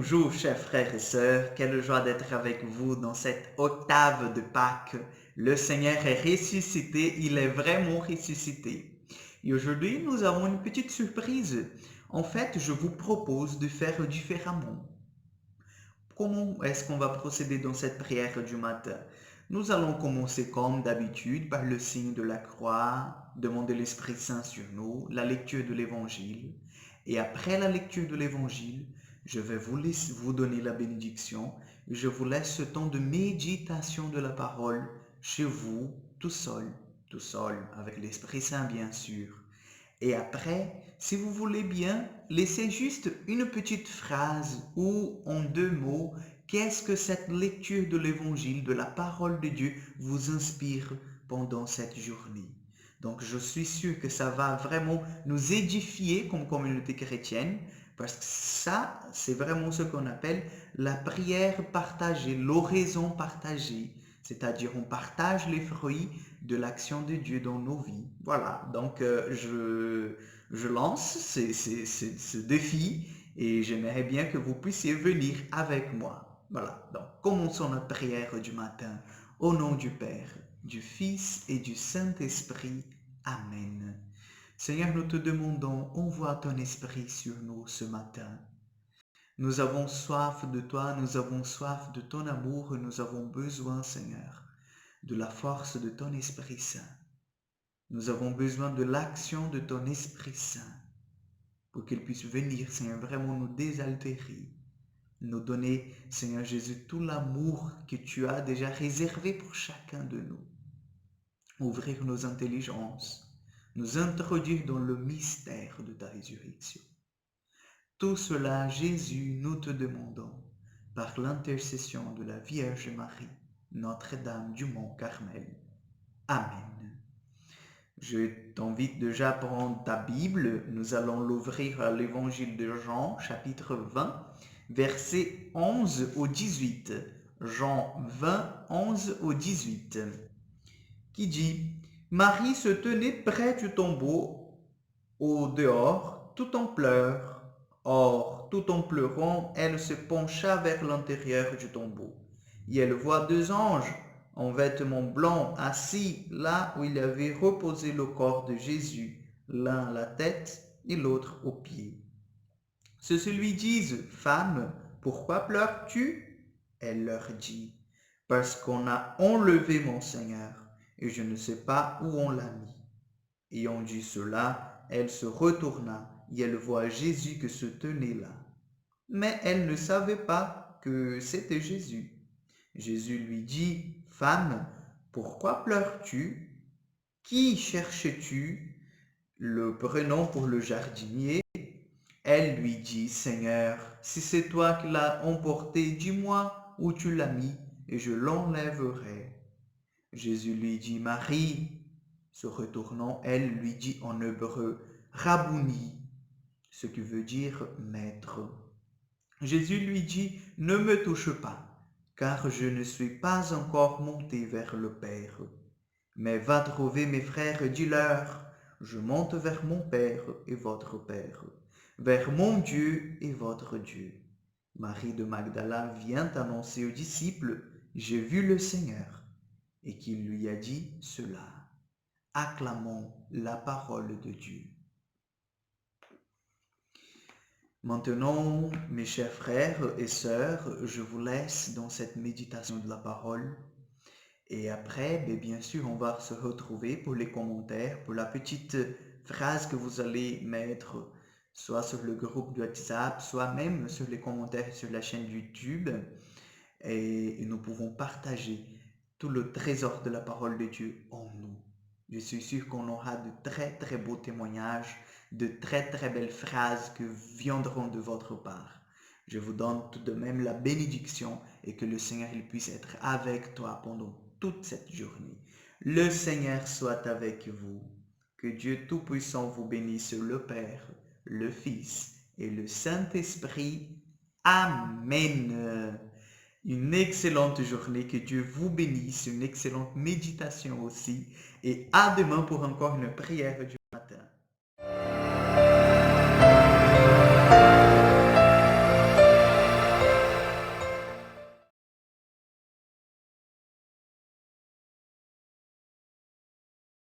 Bonjour chers frères et sœurs, quelle joie d'être avec vous dans cette octave de Pâques. Le Seigneur est ressuscité, il est vraiment ressuscité. Et aujourd'hui, nous avons une petite surprise. En fait, je vous propose de faire différemment. Comment est-ce qu'on va procéder dans cette prière du matin? Nous allons commencer comme d'habitude par le signe de la croix, demander l'Esprit Saint sur nous, la lecture de l'Évangile. Et après la lecture de l'Évangile, je vais vous donner la bénédiction. Je vous laisse ce temps de méditation de la parole chez vous, tout seul, avec l'Esprit Saint bien sûr. Et après, si vous voulez bien, laissez juste une petite phrase ou en deux mots, qu'est-ce que cette lecture de l'Évangile, de la parole de Dieu vous inspire pendant cette journée. Donc je suis sûr que ça va vraiment nous édifier comme communauté chrétienne, parce que ça, c'est vraiment ce qu'on appelle la prière partagée, l'oraison partagée. C'est-à-dire on partage les fruits de l'action de Dieu dans nos vies. Voilà, donc je lance ce défi et j'aimerais bien que vous puissiez venir avec moi. Voilà, donc commençons notre prière du matin au nom du Père, du Fils et du Saint-Esprit. Amen. Seigneur, nous te demandons, envoie ton esprit sur nous ce matin. Nous avons soif de toi, nous avons soif de ton amour, nous avons besoin, Seigneur, de la force de ton Esprit Saint. Nous avons besoin de l'action de ton Esprit Saint pour qu'il puisse venir, Seigneur, vraiment nous désaltérer, nous donner, Seigneur Jésus, tout l'amour que tu as déjà réservé pour chacun de nous. Ouvrir nos intelligences, nous introduire dans le mystère de ta résurrection. Tout cela, Jésus, nous te demandons, par l'intercession de la Vierge Marie, Notre-Dame du Mont Carmel. Amen. Je t'invite déjà à prendre ta Bible. Nous allons l'ouvrir à l'Évangile de Jean, chapitre 20, versets 11 au 18. Jean 20, 11 au 18, qui dit « Marie se tenait près du tombeau, au dehors, tout en pleurs. Or, tout en pleurant, elle se pencha vers l'intérieur du tombeau. Et elle voit deux anges en vêtements blancs assis là où il avait reposé le corps de Jésus, l'un à la tête et l'autre aux pieds. Ceux-ci lui disent, « Femme, pourquoi pleures-tu » Elle leur dit, « Parce qu'on a enlevé mon Seigneur, et je ne sais pas où on l'a mis. » Ayant dit cela, elle se retourna et elle voit Jésus qui se tenait là. Mais elle ne savait pas que c'était Jésus. Jésus lui dit, « Femme, pourquoi pleures-tu? Qui cherches-tu » Le prenant pour le jardinier, elle lui dit, « Seigneur, si c'est toi qui l'as emporté, dis-moi où tu l'as mis et je l'enlèverai. » Jésus lui dit, « Marie. » Se retournant, elle lui dit en hébreu, « Rabouni » ce qui veut dire « maître ». Jésus lui dit, « Ne me touche pas, car je ne suis pas encore monté vers le Père. Mais va trouver mes frères et dis-leur, je monte vers mon Père et votre Père, vers mon Dieu et votre Dieu. » Marie de Magdala vient annoncer aux disciples, « J'ai vu le Seigneur » et qu'il lui a dit cela. Acclamons la parole de Dieu. Maintenant, mes chers frères et sœurs, je vous laisse dans cette méditation de la parole. Et après, bien sûr, on va se retrouver pour les commentaires, pour la petite phrase que vous allez mettre soit sur le groupe de WhatsApp, soit même sur les commentaires sur la chaîne YouTube. Et nous pouvons partager tout le trésor de la parole de Dieu en nous. Je suis sûr qu'on aura de très très beaux témoignages, de très très belles phrases qui viendront de votre part. Je vous donne tout de même la bénédiction et que le Seigneur il puisse être avec toi pendant toute cette journée. Le Seigneur soit avec vous. Que Dieu Tout-Puissant vous bénisse, le Père, le Fils et le Saint-Esprit. Amen. Une excellente journée, que Dieu vous bénisse, une excellente méditation aussi, et à demain pour encore une prière du